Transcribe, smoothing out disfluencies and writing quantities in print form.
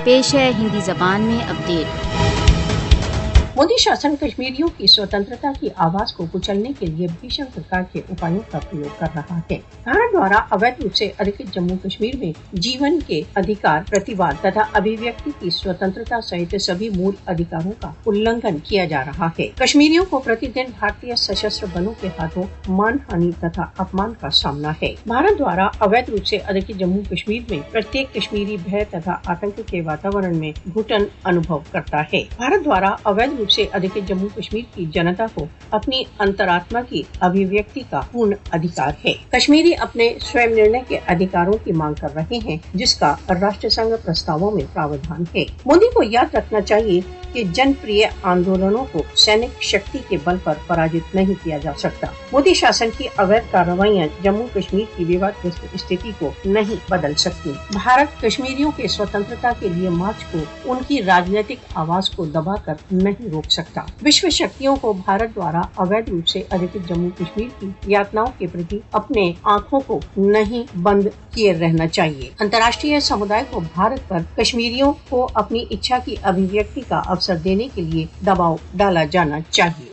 पेश है हिंदी जबान में अपडेट। मोदी शासन कश्मीरियों की स्वतंत्रता की आवाज को कुचलने के लिए भीषण प्रकार के उपायों का प्रयोग कर रहा है। भारत द्वारा अवैध रूप से अधिकृत जम्मू कश्मीर में जीवन के अधिकार, प्रतिवाद तथा अभिव्यक्ति की स्वतंत्रता सहित सभी मूल अधिकारों का उल्लंघन किया जा रहा है। कश्मीरियों को प्रतिदिन भारतीय सशस्त्र बलों के हाथों मानहानि तथा अपमान का सामना है। भारत द्वारा अवैध रूप से अधिकृत जम्मू कश्मीर में प्रत्येक कश्मीरी भय तथा आतंक के वातावरण में घुटन अनुभव करता है। भारत द्वारा अवैध से अधिकृत जम्मू कश्मीर की जनता को अपनी अंतरात्मा की अभिव्यक्ति का पूर्ण अधिकार है। कश्मीरी अपने स्वयं निर्णय के अधिकारों की मांग कर रहे हैं, जिसका राष्ट्र संघ प्रस्तावों में प्रावधान है। मोदी को याद रखना चाहिए कि जनप्रिय आंदोलनों को सैनिक शक्ति के बल पर पराजित नहीं किया जा सकता। मोदी शासन की अवैध कार्रवाइयां जम्मू कश्मीर की विवादग्रस्त स्थिति को नहीं बदल सकती। भारत कश्मीरियों के स्वतंत्रता के लिए मार्च को उनकी राजनीतिक आवाज को दबाकर नहीं रोक सकता। विश्व शक्तियों को भारत द्वारा अवैध रूप से अधिकृत जम्मू कश्मीर की यातनाओं के प्रति अपने आंखों को नहीं बंद किए रहना चाहिए। अंतर्राष्ट्रीय समुदाय को भारत पर कश्मीरियों को अपनी इच्छा की अभिव्यक्ति का अवसर देने के लिए दबाव डाला जाना चाहिए।